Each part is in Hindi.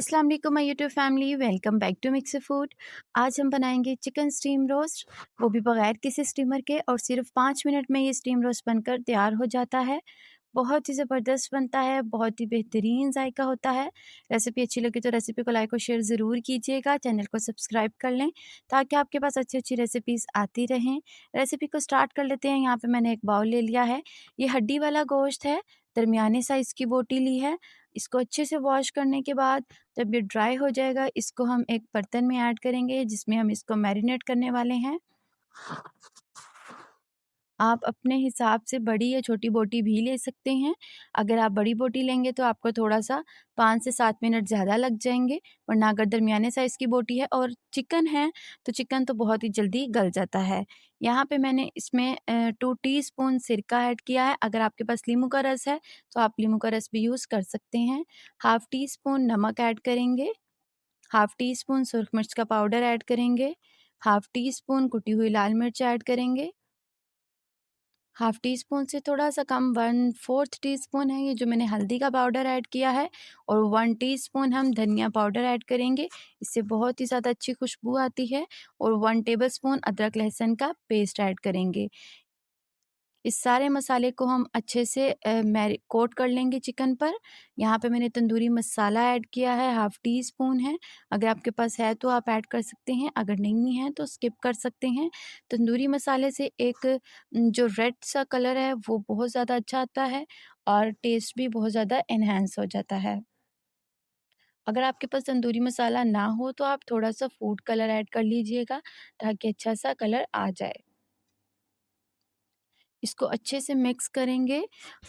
अस्सलाम वालेकुम my YouTube family, welcome back to mix food. आज हम बनाएंगे चिकन स्टीम रोस्ट, वो भी बगैर किसी स्टीमर के, और सिर्फ 5 मिनट में ये स्टीम रोस्ट बनकर तैयार हो जाता है। बहुत ही ज़बरदस्त बनता है, बहुत ही बेहतरीन जायका होता है। रेसिपी अच्छी लगी तो रेसिपी को लाइक और शेयर ज़रूर कीजिएगा, चैनल को सब्सक्राइब कर लें ताकि आपके पास अच्छी अच्छी रेसिपीज़ आती रहें। रेसिपी को स्टार्ट कर लेते हैं। यहाँ पे मैंने एक बाउल ले लिया है, ये हड्डी वाला गोश्त है, दरमियाने साइज़ की बोटी ली है। इसको अच्छे से वॉश करने के बाद जब ये ड्राई हो जाएगा, इसको हम एक बर्तन में ऐड करेंगे जिसमें हम इसको मैरिनेट करने वाले हैं। आप अपने हिसाब से बड़ी या छोटी बोटी भी ले सकते हैं। अगर आप बड़ी बोटी लेंगे तो आपको थोड़ा-सा 5 से 7 मिनट ज़्यादा लग जाएँगे, वरना अगर दरमियाने साइज़ की बोटी है और चिकन है, तो चिकन तो बहुत ही जल्दी गल जाता है। यहाँ पे मैंने इसमें 2 टीस्पून सिरका ऐड किया है। अगर आपके पास नींबू का रस है, तो आप नींबू का रस भी यूज़ कर सकते हैं। हाफ़ टी स्पून नमक ऐड करेंगे, हाफ़ टी स्पून सुरख मिर्च का पाउडर ऐड करेंगे, हाफ़ टी स्पून कुटी हुई लाल मिर्च ऐड करेंगे, हाफ टी स्पून से थोड़ा-सा कम 1/4 टीस्पून है ये जो मैंने हल्दी का पाउडर ऐड किया है, और 1 टीस्पून हम धनिया पाउडर ऐड करेंगे। इससे बहुत ही ज़्यादा अच्छी खुशबू आती है, और 1 टेबलस्पून अदरक लहसुन का पेस्ट ऐड करेंगे। इस सारे मसाले को हम अच्छे से कोट कर लेंगे चिकन पर। यहाँ पे मैंने तंदूरी मसाला ऐड किया है, हाफ़ टी स्पून है। अगर आपके पास है तो आप ऐड कर सकते हैं, अगर नहीं है तो स्किप कर सकते हैं। तंदूरी मसाले से एक जो रेड सा कलर है वो बहुत ज़्यादा अच्छा आता है, और टेस्ट भी बहुत ज़्यादा एनहांस हो जाता है। अगर आपके पास तंदूरी मसाला ना हो तो आप थोड़ा-सा फूड कलर ऐड कर लीजिएगा, ताकि अच्छा सा कलर आ जाए। इसको अच्छे से मिक्स करेंगे,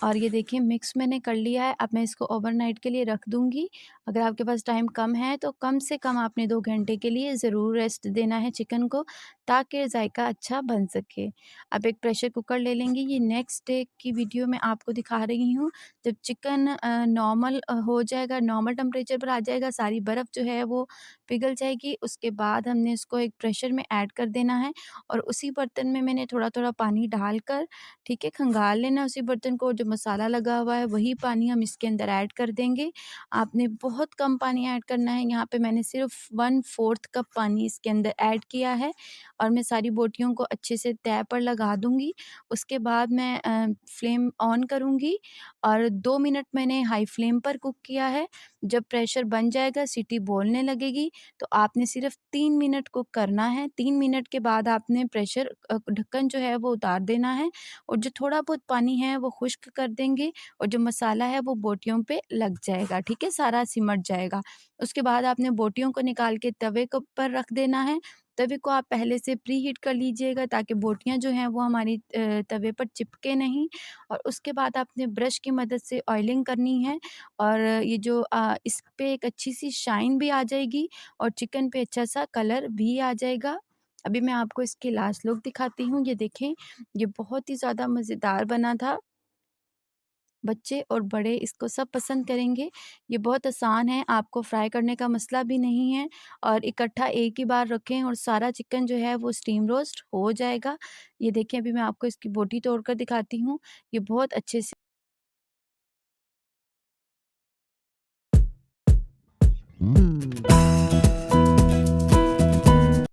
और ये देखिए मिक्स मैंने कर लिया है। अब मैं इसको ओवरनाइट के लिए रख दूँगी। अगर आपके पास टाइम कम है तो कम से कम आपने 2 घंटे के लिए ज़रूर रेस्ट देना है चिकन को, ताकि ज़ायका अच्छा बन सके। अब एक प्रेशर कुकर ले लेंगे। ये नेक्स्ट डे की वीडियो मैं आपको दिखा रही हूँ। जब चिकन नॉर्मल हो जाएगा, नॉर्मल टेम्परेचर पर आ जाएगा, सारी बर्फ़ जो है वो पिघल जाएगी, उसके बाद हमने इसको एक प्रेशर में ऐड कर देना है, और उसी बर्तन में मैंने थोड़ा-थोड़ा पानी डालकर, ठीक है, खंगाल लेना उसी बर्तन को। जो मसाला लगा हुआ है वही पानी हम इसके अंदर ऐड कर देंगे। आपने बहुत कम पानी ऐड करना है। यहाँ पे मैंने सिर्फ 1/4 कप पानी इसके अंदर ऐड किया है, और मैं सारी बोटियों को अच्छे से तय पर लगा दूँगी। उसके बाद मैं फ्लेम ऑन करूँगी, और 2 मिनट मैंने हाई फ्लेम पर कुक किया है। जब प्रेशर बन जाएगा, सीटी बोलने लगेगी, तो आपने सिर्फ 3 मिनट कुक करना है। 3 मिनट के बाद आपने ढक्कन जो है वो उतार देना है, और जो थोड़ा बहुत पानी है वो खुश्क कर देंगे, और जो मसाला है वो बोटियों पे लग जाएगा, ठीक है? सारा सिमट जाएगा। उसके बाद आपने बोटियों को निकाल के तवे के ऊपर रख देना है। तवे को आप पहले से प्री हीट कर लीजिएगा, ताकि बोटियाँ जो हैं वो हमारी तवे पर चिपके नहीं। और उसके बाद आपने ब्रश की मदद से ऑयलिंग करनी है, और ये जो इस पे एक अच्छी-सी शाइन भी आ जाएगी, और चिकन पे अच्छा-सा कलर भी आ जाएगा। अभी मैं आपको इसकी लास्ट लुक दिखाती हूँ। ये देखें, ये बहुत ही ज़्यादा मज़ेदार बना था। बच्चे और बड़े इसको सब पसंद करेंगे। ये बहुत आसान है, आपको फ्राई करने का मसला भी नहीं है, और इकट्ठा एक ही बार रखें और सारा चिकन जो है वो स्टीम रोस्ट हो जाएगा। ये देखिए, अभी मैं आपको इसकी बोटी तोड़ कर दिखाती हूँ। ये बहुत अच्छे से